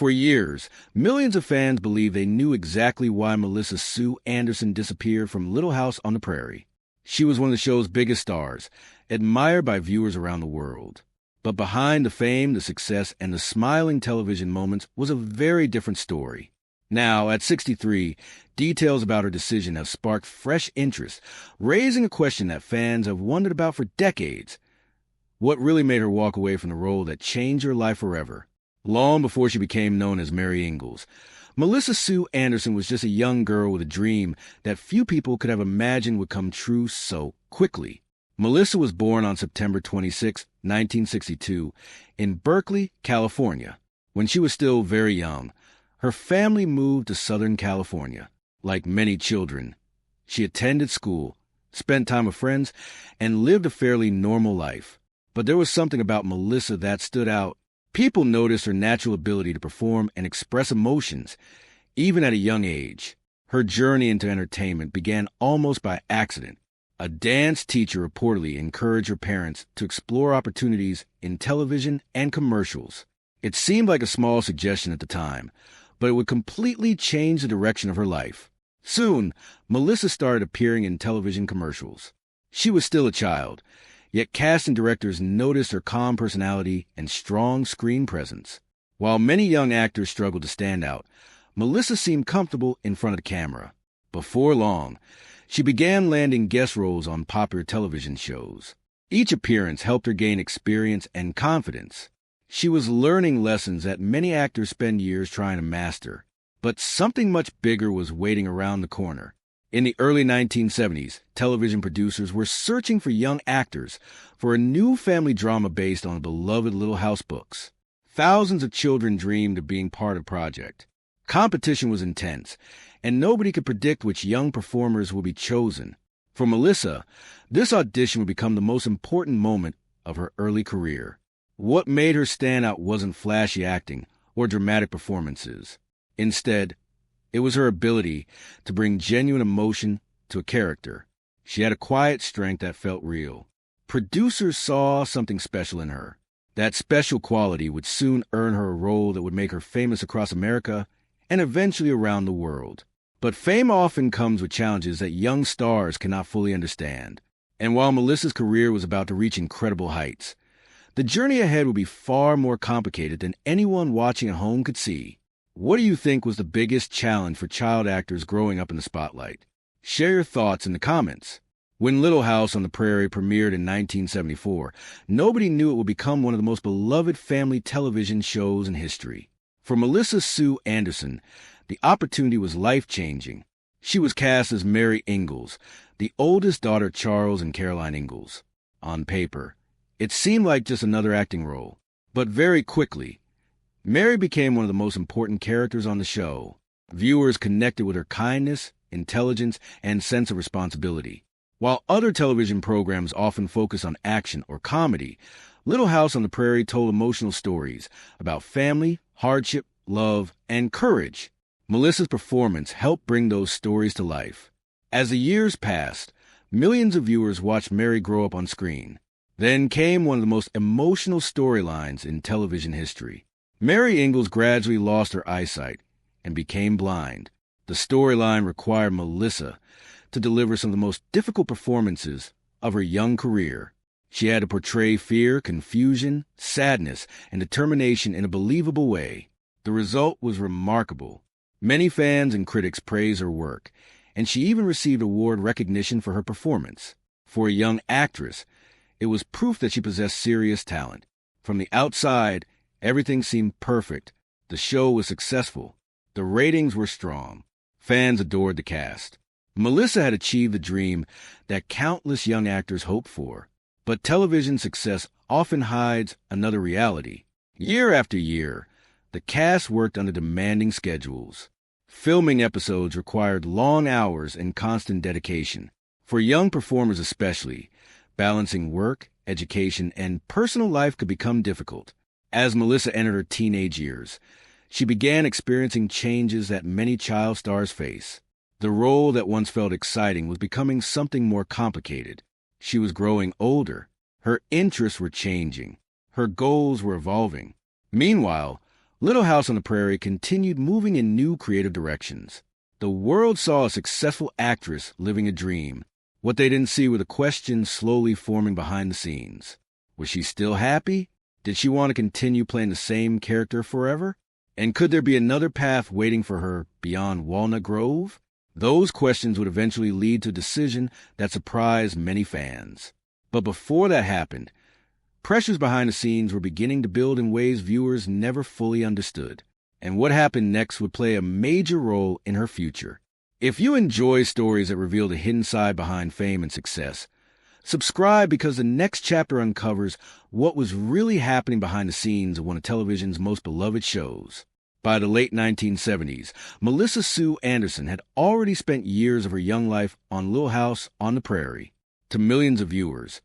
For years, millions of fans believed they knew exactly why Melissa Sue Anderson disappeared from Little House on the Prairie. She was one of the show's biggest stars, admired by viewers around the world. But behind the fame, the success, and the smiling television moments was a very different story. Now, at 63, details about her decision have sparked fresh interest, raising a question that fans have wondered about for decades. What really made her walk away from the role that changed her life forever? Long before she became known as Mary Ingalls, Melissa Sue Anderson was just a young girl with a dream that few people could have imagined would come true so quickly. Melissa was born on September 26, 1962, in Berkeley, California. When she was still very young, her family moved to Southern California. Like many children, she attended school, spent time with friends, and lived a fairly normal life. But there was something about Melissa that stood out. People noticed her natural ability to perform and express emotions, even at a young age. Her journey into entertainment began almost by accident. A dance teacher reportedly encouraged her parents to explore opportunities in television and commercials. It seemed like a small suggestion at the time, but it would completely change the direction of her life. Soon, Melissa started appearing in television commercials. She was still a child, yet casting directors noticed her calm personality and strong screen presence. While many young actors struggled to stand out, Melissa seemed comfortable in front of the camera. Before long, she began landing guest roles on popular television shows. Each appearance helped her gain experience and confidence. She was learning lessons that many actors spend years trying to master. But something much bigger was waiting around the corner. In the early 1970s, television producers were searching for young actors for a new family drama based on the beloved Little House books. Thousands of children dreamed of being part of the project. Competition was intense, and nobody could predict which young performers would be chosen. For Melissa, this audition would become the most important moment of her early career. What made her stand out wasn't flashy acting or dramatic performances. Instead, it was her ability to bring genuine emotion to a character. She had a quiet strength that felt real. Producers saw something special in her. That special quality would soon earn her a role that would make her famous across America and eventually around the world. But fame often comes with challenges that young stars cannot fully understand. And while Melissa's career was about to reach incredible heights, the journey ahead would be far more complicated than anyone watching at home could see. What do you think was the biggest challenge for child actors growing up in the spotlight? Share your thoughts in the comments. When Little House on the Prairie premiered in 1974, nobody knew it would become one of the most beloved family television shows in history. For Melissa Sue Anderson, the opportunity was life-changing. She was cast as Mary Ingalls, the oldest daughter of Charles and Caroline Ingalls. On paper, it seemed like just another acting role. But very quickly, Mary became one of the most important characters on the show. Viewers connected with her kindness, intelligence, and sense of responsibility. While other television programs often focus on action or comedy, Little House on the Prairie told emotional stories about family, hardship, love, and courage. Melissa's performance helped bring those stories to life. As the years passed, millions of viewers watched Mary grow up on screen. Then came one of the most emotional storylines in television history. Mary Ingalls gradually lost her eyesight and became blind. The storyline required Melissa to deliver some of the most difficult performances of her young career. She had to portray fear, confusion, sadness, and determination in a believable way. The result was remarkable. Many fans and critics praised her work, and she even received award recognition for her performance. For a young actress, it was proof that she possessed serious talent. From the outside, everything seemed perfect. The show was successful. The ratings were strong. Fans adored the cast. Melissa had achieved the dream that countless young actors hoped for. But television success often hides another reality. Year after year, the cast worked under demanding schedules. Filming episodes required long hours and constant dedication. For young performers especially, balancing work, education, and personal life could become difficult. As Melissa entered her teenage years, she began experiencing changes that many child stars face. The role that once felt exciting was becoming something more complicated. She was growing older. Her interests were changing. Her goals were evolving. Meanwhile, Little House on the Prairie continued moving in new creative directions. The world saw a successful actress living a dream. What they didn't see were the questions slowly forming behind the scenes. Was she still happy? Did she want to continue playing the same character forever? And could there be another path waiting for her beyond Walnut Grove? Those questions would eventually lead to a decision that surprised many fans. But before that happened, pressures behind the scenes were beginning to build in ways viewers never fully understood. And what happened next would play a major role in her future. If you enjoy stories that reveal the hidden side behind fame and success, subscribe because the next chapter uncovers what was really happening behind the scenes of one of television's most beloved shows. By the late 1970s, Melissa Sue Anderson had already spent years of her young life on Little House on the Prairie. To millions of viewers,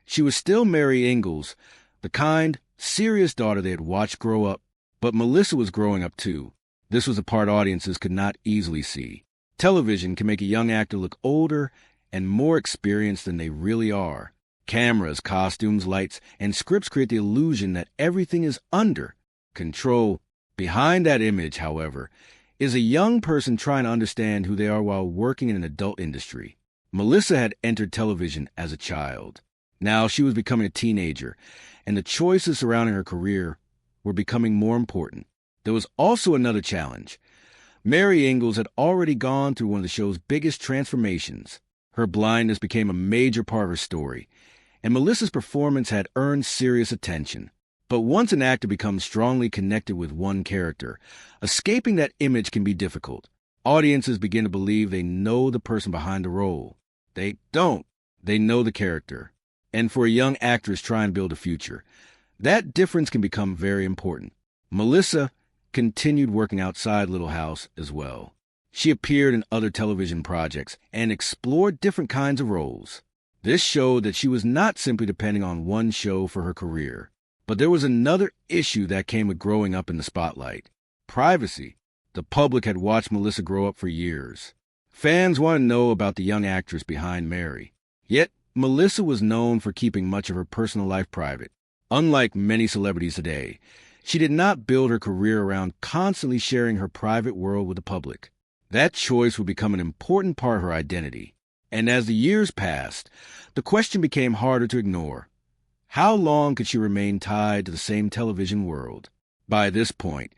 she was still Mary Ingalls, the kind, serious daughter they had watched grow up. But Melissa was growing up too. This was a part audiences could not easily see. Television can make a young actor look older and more experienced than they really are. Cameras, costumes, lights, and scripts create the illusion that everything is under control. Behind that image, however, is a young person trying to understand who they are while working in an adult industry. Melissa had entered television as a child. Now she was becoming a teenager, and the choices surrounding her career were becoming more important. There was also another challenge. Mary Ingalls had already gone through one of the show's biggest transformations. Her blindness became a major part of her story, and Melissa's performance had earned serious attention. But once an actor becomes strongly connected with one character, escaping that image can be difficult. Audiences begin to believe they know the person behind the role. They don't. They know the character. And for a young actress trying to build a future, that difference can become very important. Melissa continued working outside Little House as well. She appeared in other television projects and explored different kinds of roles. This showed that she was not simply depending on one show for her career. But there was another issue that came with growing up in the spotlight. Privacy. The public had watched Melissa grow up for years. Fans wanted to know about the young actress behind Mary. Yet, Melissa was known for keeping much of her personal life private. Unlike many celebrities today, she did not build her career around constantly sharing her private world with the public. That choice would become an important part of her identity. And as the years passed, the question became harder to ignore. How long could she remain tied to the same television world? By this point,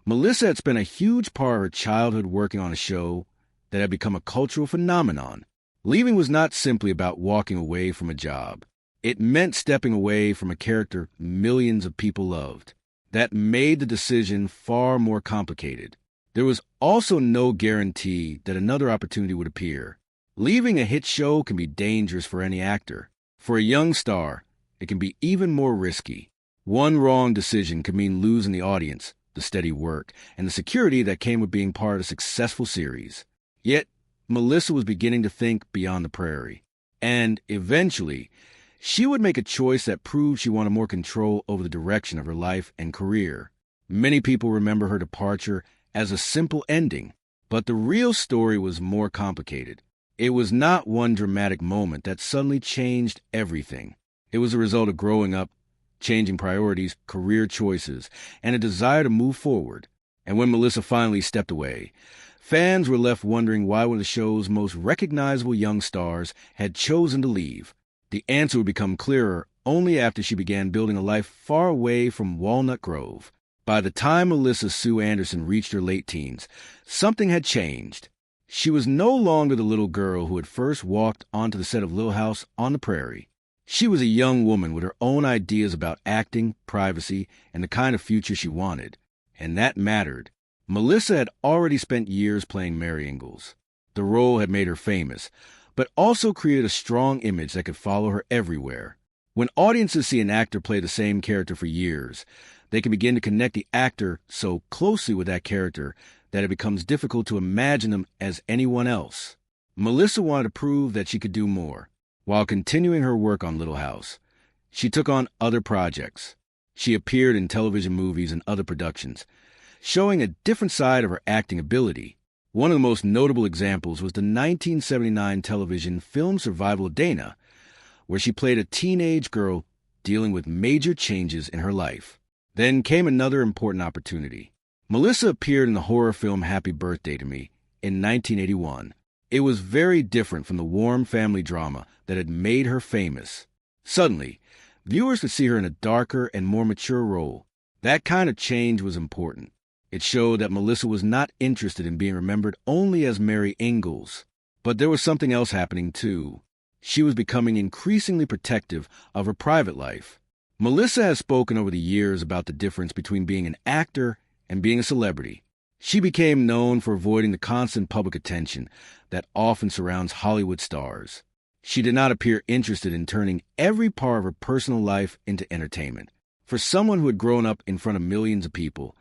Melissa had spent a huge part of her childhood working on a show that had become a cultural phenomenon. Leaving was not simply about walking away from a job. It meant stepping away from a character millions of people loved. That made the decision far more complicated. There was also no guarantee that another opportunity would appear. Leaving a hit show can be dangerous for any actor. For a young star, it can be even more risky. One wrong decision could mean losing the audience, the steady work, and the security that came with being part of a successful series. Yet, Melissa was beginning to think beyond the Prairie. And, eventually, she would make a choice that proved she wanted more control over the direction of her life and career. Many people remember her departure as a simple ending, but the real story was more complicated. It was not one dramatic moment that suddenly changed everything. It was a result of growing up, changing priorities, career choices, and a desire to move forward. And when Melissa finally stepped away, fans were left wondering why one of the show's most recognizable young stars had chosen to leave. The answer would become clearer only after she began building a life far away from Walnut Grove. By the time Melissa Sue Anderson reached her late teens, something had changed. She was no longer the little girl who had first walked onto the set of Little House on the Prairie. She was a young woman with her own ideas about acting, privacy, and the kind of future she wanted. And that mattered. Melissa had already spent years playing Mary Ingalls. The role had made her famous, but also created a strong image that could follow her everywhere. When audiences see an actor play the same character for years, they can begin to connect the actor so closely with that character that it becomes difficult to imagine them as anyone else. Melissa wanted to prove that she could do more. While continuing her work on Little House, she took on other projects. She appeared in television movies and other productions, showing a different side of her acting ability. One of the most notable examples was the 1979 television film Survival of Dana, where she played a teenage girl dealing with major changes in her life. Then came another important opportunity. Melissa appeared in the horror film Happy Birthday to Me in 1981. It was very different from the warm family drama that had made her famous. Suddenly, viewers could see her in a darker and more mature role. That kind of change was important. It showed that Melissa was not interested in being remembered only as Mary Ingalls. But there was something else happening, too. She was becoming increasingly protective of her private life. Melissa has spoken over the years about the difference between being an actor and being a celebrity. She became known for avoiding the constant public attention that often surrounds Hollywood stars. She did not appear interested in turning every part of her personal life into entertainment. For someone who had grown up in front of millions of people,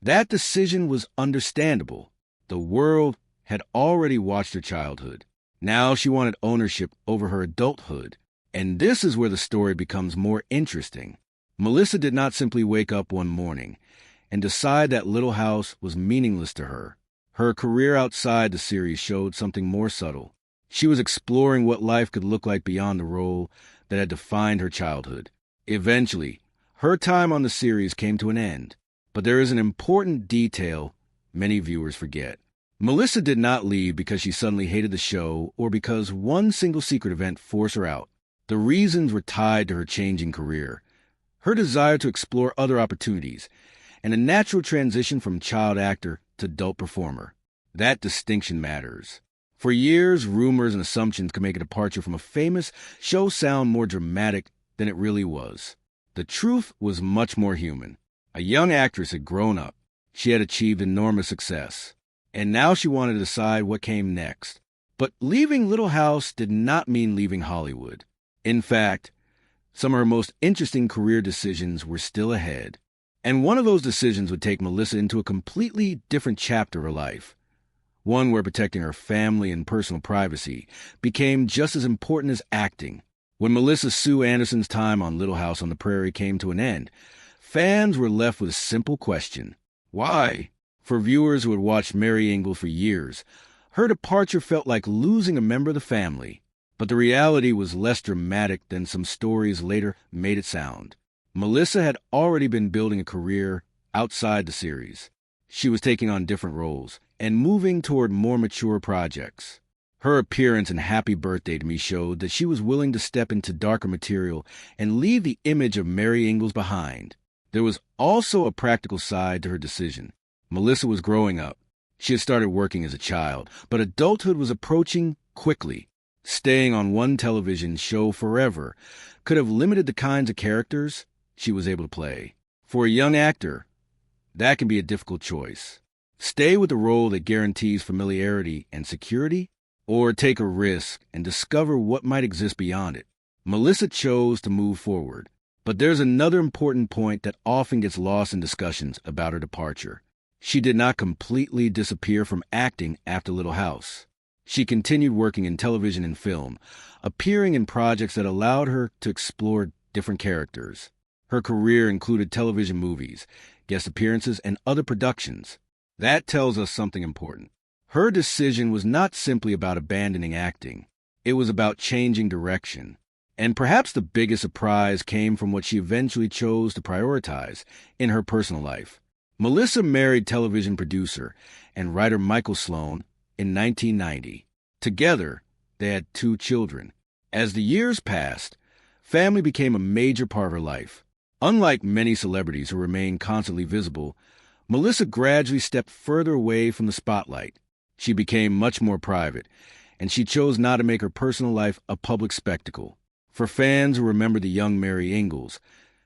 that decision was understandable. The world had already watched her childhood. Now she wanted ownership over her adulthood. And this is where the story becomes more interesting. Melissa did not simply wake up one morning and decide that Little House was meaningless to her. Her career outside the series showed something more subtle. She was exploring what life could look like beyond the role that had defined her childhood. Eventually, her time on the series came to an end. But there is an important detail many viewers forget. Melissa did not leave because she suddenly hated the show or because one single secret event forced her out. The reasons were tied to her changing career, her desire to explore other opportunities, and a natural transition from child actor to adult performer. That distinction matters. For years, rumors and assumptions could make a departure from a famous show sound more dramatic than it really was. The truth was much more human. A young actress had grown up. She had achieved enormous success. And now she wanted to decide what came next. But leaving Little House did not mean leaving Hollywood. In fact, some of her most interesting career decisions were still ahead. And one of those decisions would take Melissa into a completely different chapter of her life. One where protecting her family and personal privacy became just as important as acting. When Melissa Sue Anderson's time on Little House on the Prairie came to an end, fans were left with a simple question. Why? For viewers who had watched Mary Ingalls for years, her departure felt like losing a member of the family. But the reality was less dramatic than some stories later made it sound. Melissa had already been building a career outside the series. She was taking on different roles and moving toward more mature projects. Her appearance in Happy Birthday to Me showed that she was willing to step into darker material and leave the image of Mary Ingalls behind. There was also a practical side to her decision. Melissa was growing up. She had started working as a child, but adulthood was approaching quickly. Staying on one television show forever could have limited the kinds of characters she was able to play. For a young actor, that can be a difficult choice. Stay with a role that guarantees familiarity and security, or take a risk and discover what might exist beyond it. Melissa chose to move forward. But there's another important point that often gets lost in discussions about her departure. She did not completely disappear from acting after Little House. She continued working in television and film, appearing in projects that allowed her to explore different characters. Her career included television movies, guest appearances, and other productions. That tells us something important. Her decision was not simply about abandoning acting. It was about changing direction. And perhaps the biggest surprise came from what she eventually chose to prioritize in her personal life. Melissa married television producer and writer Michael Sloan in 1990. Together, they had 2 children. As the years passed, family became a major part of her life. Unlike many celebrities who remain constantly visible, Melissa gradually stepped further away from the spotlight. She became much more private, and she chose not to make her personal life a public spectacle. For fans who remember the young Mary Ingalls,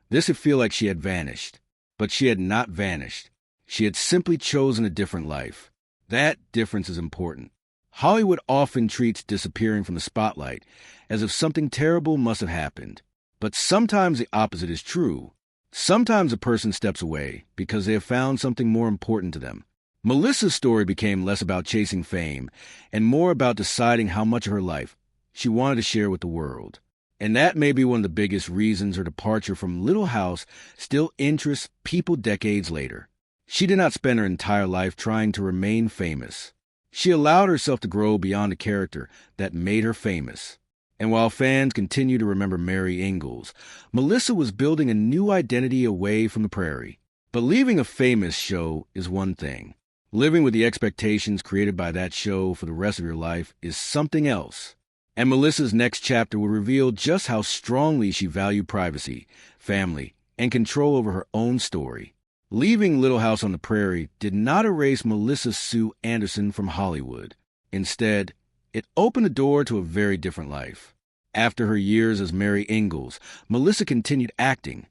this would feel like she had vanished. But she had not vanished. She had simply chosen a different life. That difference is important. Hollywood often treats disappearing from the spotlight as if something terrible must have happened. But sometimes the opposite is true. Sometimes a person steps away because they have found something more important to them. Melissa's story became less about chasing fame and more about deciding how much of her life she wanted to share with the world. And that may be one of the biggest reasons her departure from Little House still interests people decades later. She did not spend her entire life trying to remain famous. She allowed herself to grow beyond a character that made her famous. And while fans continue to remember Mary Ingalls, Melissa was building a new identity away from the Prairie. But leaving a famous show is one thing. Living with the expectations created by that show for the rest of your life is something else. And Melissa's next chapter will reveal just how strongly she valued privacy, family, and control over her own story. Leaving Little House on the Prairie did not erase Melissa Sue Anderson from Hollywood. Instead, it opened the door to a very different life. After her years as Mary Ingalls, Melissa continued acting,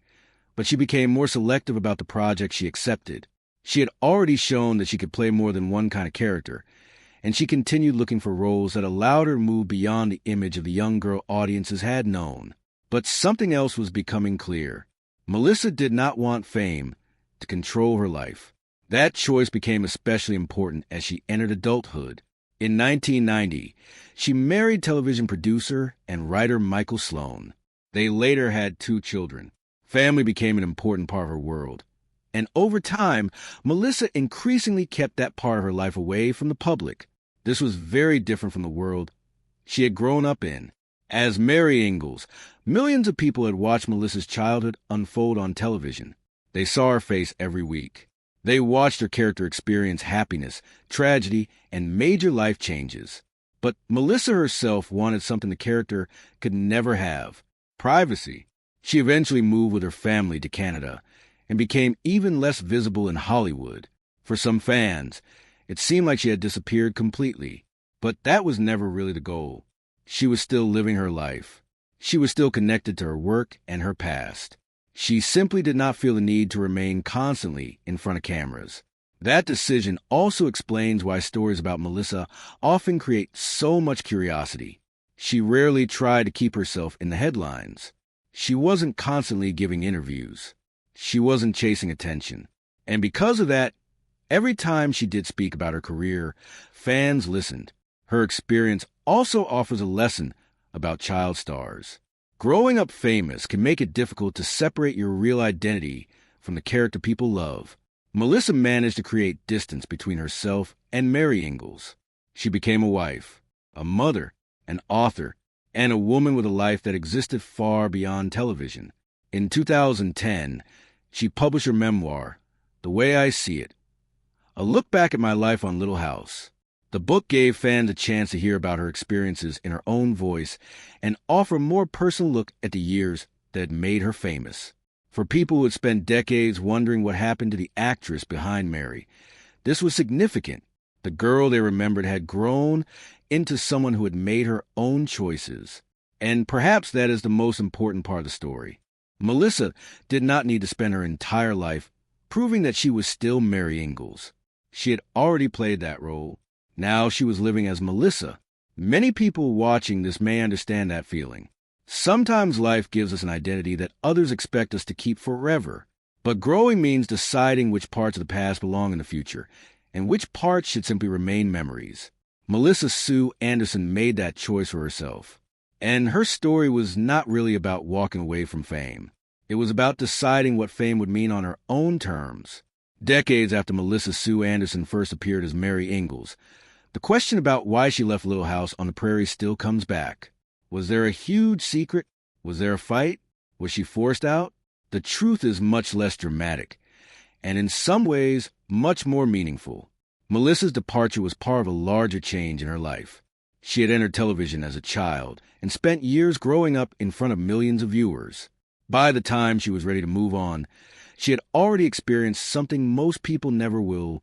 but she became more selective about the projects she accepted. She had already shown that she could play more than one kind of character, and she continued looking for roles that allowed her to move beyond the image of the young girl audiences had known. But something else was becoming clear. Melissa did not want fame to control her life. That choice became especially important as she entered adulthood. In 1990, she married television producer and writer Michael Sloan. They later had 2 children. Family became an important part of her world. And over time, Melissa increasingly kept that part of her life away from the public. This was very different from the world she had grown up in. As Mary Ingalls, millions of people had watched Melissa's childhood unfold on television. They saw her face every week. They watched her character experience happiness, tragedy, and major life changes. But Melissa herself wanted something the character could never have: privacy. She eventually moved with her family to Canada and became even less visible in Hollywood. For some fans, it seemed like she had disappeared completely. But that was never really the goal. She was still living her life. She was still connected to her work and her past. She simply did not feel the need to remain constantly in front of cameras. That decision also explains why stories about Melissa often create so much curiosity. She rarely tried to keep herself in the headlines. She wasn't constantly giving interviews. She wasn't chasing attention. And because of that, every time she did speak about her career, fans listened. Her experience also offers a lesson about child stars. Growing up famous can make it difficult to separate your real identity from the character people love. Melissa managed to create distance between herself and Mary Ingalls. She became a wife, a mother, an author, and a woman with a life that existed far beyond television. In 2010, she published her memoir, The Way I See It, a look back at my life on Little House. The book gave fans a chance to hear about her experiences in her own voice and offer a more personal look at the years that had made her famous. For people who had spent decades wondering what happened to the actress behind Mary, this was significant. The girl they remembered had grown into someone who had made her own choices. And perhaps that is the most important part of the story. Melissa did not need to spend her entire life proving that she was still Mary Ingalls. She had already played that role. Now she was living as Melissa. Many people watching this may understand that feeling. Sometimes life gives us an identity that others expect us to keep forever. But growing means deciding which parts of the past belong in the future, and which parts should simply remain memories. Melissa Sue Anderson made that choice for herself. And her story was not really about walking away from fame. It was about deciding what fame would mean on her own terms. Decades after Melissa Sue Anderson first appeared as Mary Ingalls, the question about why she left Little House on the Prairie still comes back. Was there a huge secret? Was there a fight? Was she forced out? The truth is much less dramatic, and in some ways, much more meaningful. Melissa's departure was part of a larger change in her life. She had entered television as a child and spent years growing up in front of millions of viewers. By the time she was ready to move on, she had already experienced something most people never will: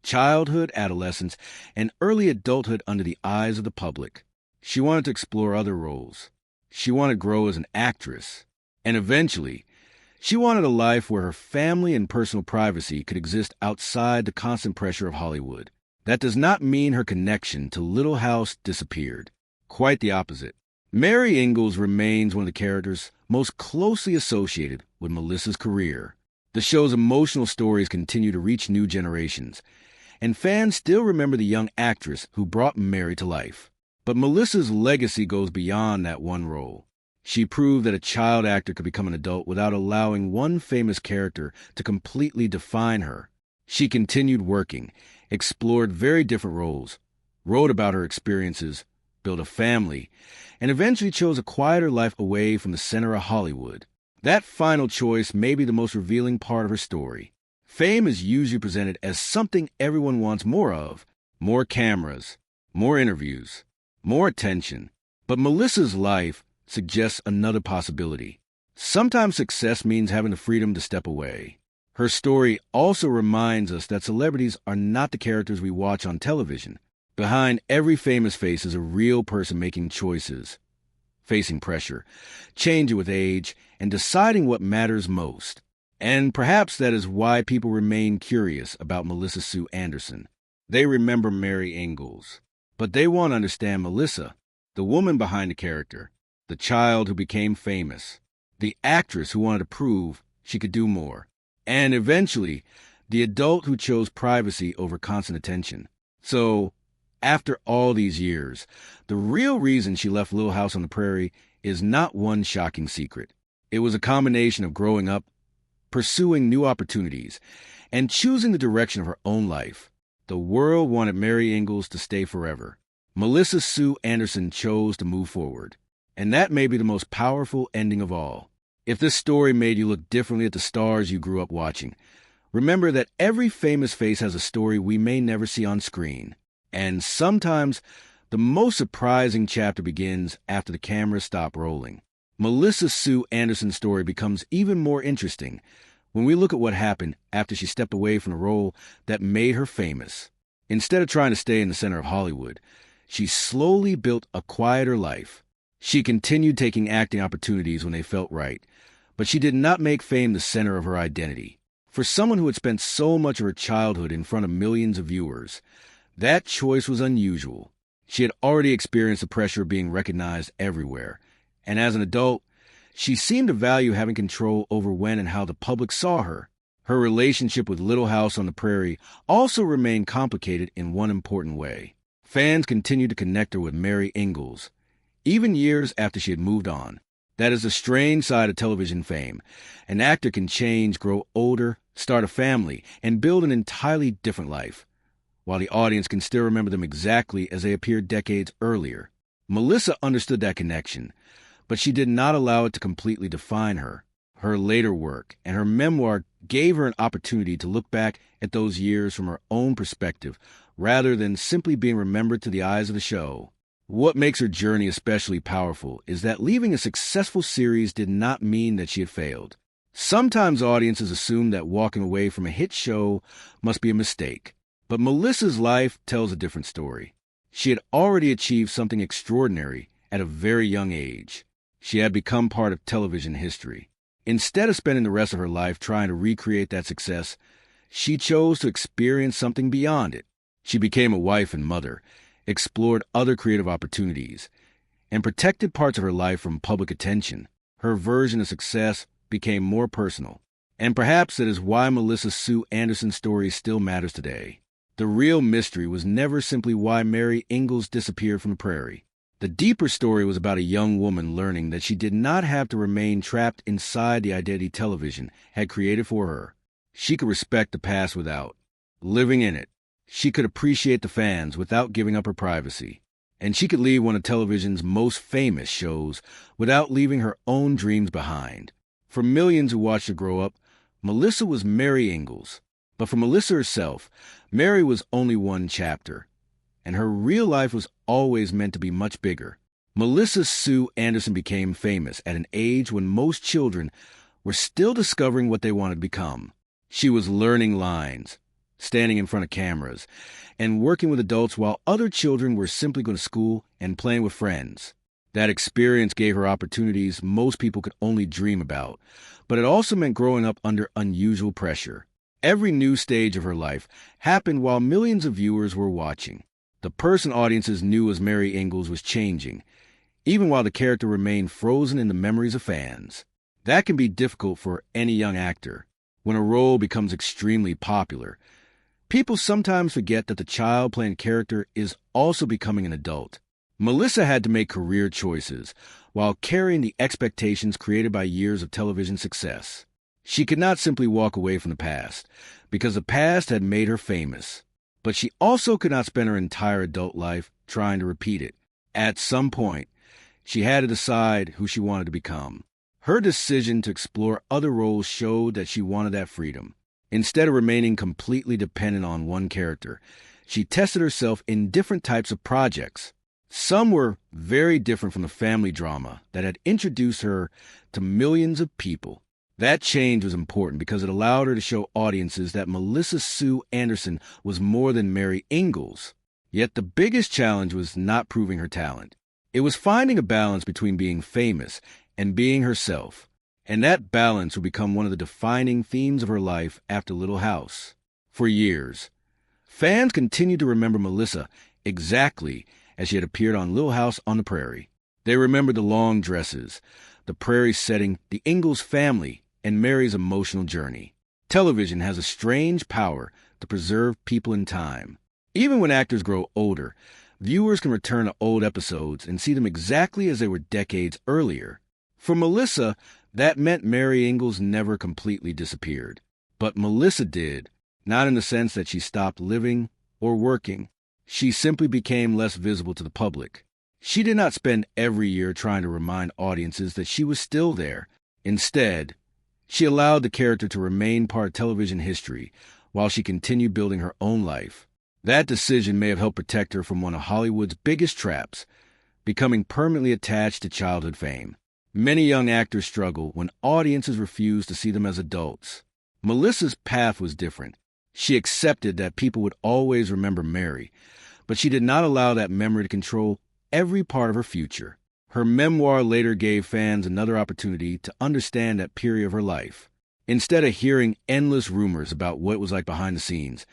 childhood, adolescence, and early adulthood under the eyes of the public. She wanted to explore other roles. She wanted to grow as an actress. And eventually, she wanted a life where her family and personal privacy could exist outside the constant pressure of Hollywood. That does not mean her connection to Little House disappeared. Quite the opposite. Mary Ingalls remains one of the characters most closely associated with Melissa's career. The show's emotional stories continue to reach new generations, and fans still remember the young actress who brought Mary to life. But Melissa's legacy goes beyond that one role. She proved that a child actor could become an adult without allowing one famous character to completely define her. She continued working, explored very different roles, wrote about her experiences, built a family, and eventually chose a quieter life away from the center of Hollywood. That final choice may be the most revealing part of her story. Fame is usually presented as something everyone wants more of: more cameras, more interviews, more attention. But Melissa's life suggests another possibility. Sometimes success means having the freedom to step away. Her story also reminds us that celebrities are not the characters we watch on television. Behind every famous face is a real person making choices, facing pressure, changing with age, and deciding what matters most. And perhaps that is why people remain curious about Melissa Sue Anderson. They remember Mary Ingalls, but they want to understand Melissa, the woman behind the character, the child who became famous, the actress who wanted to prove she could do more, and eventually, the adult who chose privacy over constant attention. So, after all these years, the real reason she left Little House on the Prairie is not one shocking secret. It was a combination of growing up, pursuing new opportunities, and choosing the direction of her own life. The world wanted Mary Ingalls to stay forever. Melissa Sue Anderson chose to move forward. And that may be the most powerful ending of all. If this story made you look differently at the stars you grew up watching, remember that every famous face has a story we may never see on screen. And sometimes, the most surprising chapter begins after the cameras stop rolling. Melissa Sue Anderson's story becomes even more interesting when we look at what happened after she stepped away from the role that made her famous. Instead of trying to stay in the center of Hollywood, she slowly built a quieter life. She continued taking acting opportunities when they felt right, but she did not make fame the center of her identity. For someone who had spent so much of her childhood in front of millions of viewers, that choice was unusual. She had already experienced the pressure of being recognized everywhere, and as an adult, she seemed to value having control over when and how the public saw her. Her relationship with Little House on the Prairie also remained complicated in one important way. Fans continued to connect her with Mary Ingalls, even years after she had moved on. That is the strange side of television fame. An actor can change, grow older, start a family, and build an entirely different life, while the audience can still remember them exactly as they appeared decades earlier. Melissa understood that connection, but she did not allow it to completely define her. Her later work and her memoir gave her an opportunity to look back at those years from her own perspective, rather than simply being remembered to the eyes of the show. What makes her journey especially powerful is that leaving a successful series did not mean that she had failed. Sometimes audiences assume that walking away from a hit show must be a mistake, but Melissa's life tells a different story. She had already achieved something extraordinary at a very young age. She had become part of television history. Instead of spending the rest of her life trying to recreate that success, she chose to experience something beyond it. She became a wife and mother, explored other creative opportunities, and protected parts of her life from public attention. Her version of success became more personal. And perhaps that is why Melissa Sue Anderson's story still matters today. The real mystery was never simply why Mary Ingalls disappeared from the Prairie. The deeper story was about a young woman learning that she did not have to remain trapped inside the identity television had created for her. She could respect the past without living in it. She could appreciate the fans without giving up her privacy. And she could leave one of television's most famous shows without leaving her own dreams behind. For millions who watched her grow up, Melissa was Mary Ingalls. But for Melissa herself, Mary was only one chapter, and her real life was always meant to be much bigger. Melissa Sue Anderson became famous at an age when most children were still discovering what they wanted to become. She was learning lines, standing in front of cameras, and working with adults while other children were simply going to school and playing with friends. That experience gave her opportunities most people could only dream about, but it also meant growing up under unusual pressure. Every new stage of her life happened while millions of viewers were watching. The person audiences knew as Mary Ingalls was changing, even while the character remained frozen in the memories of fans. That can be difficult for any young actor. When a role becomes extremely popular, people sometimes forget that the child playing a character is also becoming an adult. Melissa had to make career choices while carrying the expectations created by years of television success. She could not simply walk away from the past, because the past had made her famous. But she also could not spend her entire adult life trying to repeat it. At some point, she had to decide who she wanted to become. Her decision to explore other roles showed that she wanted that freedom. Instead of remaining completely dependent on one character, she tested herself in different types of projects. Some were very different from the family drama that had introduced her to millions of people. That change was important because it allowed her to show audiences that Melissa Sue Anderson was more than Mary Ingalls. Yet the biggest challenge was not proving her talent. It was finding a balance between being famous and being herself. And that balance would become one of the defining themes of her life after Little House. For years, fans continued to remember Melissa exactly as she had appeared on Little House on the Prairie. They remembered the long dresses, the prairie setting, the Ingalls family, and Mary's emotional journey. Television has a strange power to preserve people in time. Even when actors grow older, viewers can return to old episodes and see them exactly as they were decades earlier. For Melissa, that meant Mary Ingalls never completely disappeared. But Melissa did, not in the sense that she stopped living or working. She simply became less visible to the public. She did not spend every year trying to remind audiences that she was still there. Instead, she allowed the character to remain part of television history while she continued building her own life. That decision may have helped protect her from one of Hollywood's biggest traps, becoming permanently attached to childhood fame. Many young actors struggle when audiences refuse to see them as adults. Melissa's path was different. She accepted that people would always remember Mary, but she did not allow that memory to control every part of her future. Her memoir later gave fans another opportunity to understand that period of her life. Instead of hearing endless rumors about what it was like behind the scenes,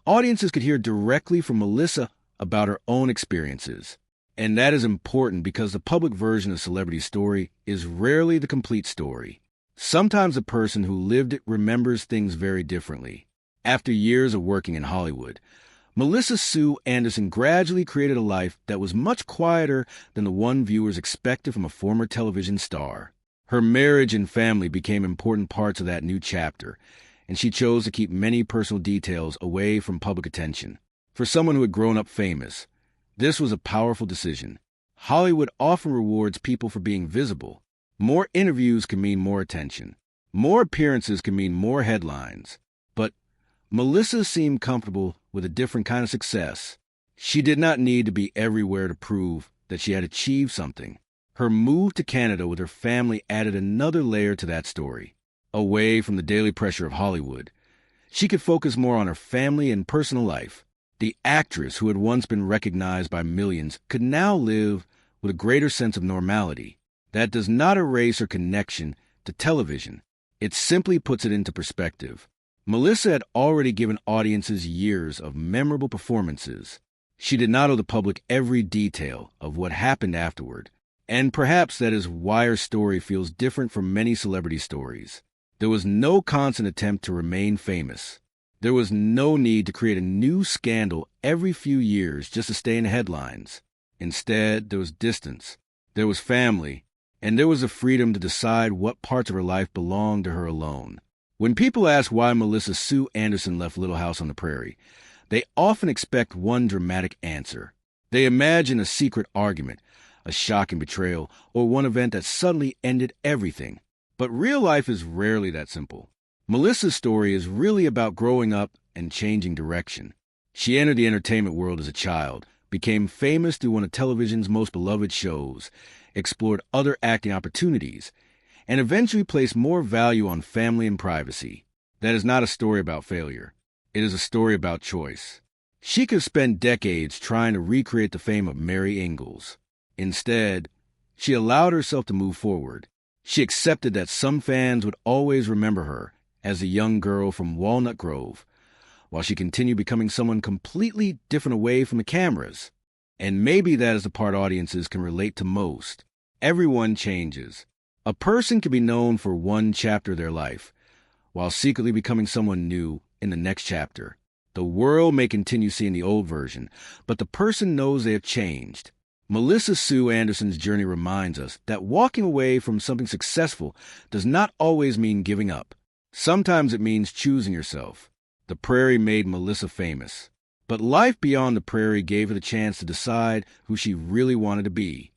audiences could hear directly from Melissa about her own experiences. And that is important because the public version of a celebrity story is rarely the complete story. Sometimes the person who lived it remembers things very differently. After years of working in Hollywood, Melissa Sue Anderson gradually created a life that was much quieter than the one viewers expected from a former television star. Her marriage and family became important parts of that new chapter, and she chose to keep many personal details away from public attention. For someone who had grown up famous, this was a powerful decision. Hollywood often rewards people for being visible. More interviews can mean more attention. More appearances can mean more headlines. But Melissa seemed comfortable with a different kind of success. She did not need to be everywhere to prove that she had achieved something. Her move to Canada with her family added another layer to that story. Away from the daily pressure of Hollywood, she could focus more on her family and personal life. The actress who had once been recognized by millions could now live with a greater sense of normality. That does not erase her connection to television. It simply puts it into perspective. Melissa had already given audiences years of memorable performances. She did not owe the public every detail of what happened afterward. And perhaps that is why her story feels different from many celebrity stories. There was no constant attempt to remain famous. There was no need to create a new scandal every few years just to stay in the headlines. Instead, there was distance, there was family, and there was the freedom to decide what parts of her life belonged to her alone. When people ask why Melissa Sue Anderson left Little House on the Prairie, they often expect one dramatic answer. They imagine a secret argument, a shocking betrayal, or one event that suddenly ended everything. But real life is rarely that simple. Melissa's story is really about growing up and changing direction. She entered the entertainment world as a child, became famous through one of television's most beloved shows, explored other acting opportunities, and eventually placed more value on family and privacy. That is not a story about failure. It is a story about choice. She could spend decades trying to recreate the fame of Mary Ingalls. Instead, she allowed herself to move forward. She accepted that some fans would always remember her as a young girl from Walnut Grove, while she continued becoming someone completely different away from the cameras. And maybe that is the part audiences can relate to most. Everyone changes. A person can be known for one chapter of their life, while secretly becoming someone new in the next chapter. The world may continue seeing the old version, but the person knows they have changed. Melissa Sue Anderson's journey reminds us that walking away from something successful does not always mean giving up. Sometimes it means choosing yourself. The Prairie made Melissa famous, But life beyond the prairie gave her the chance to decide who she really wanted to be.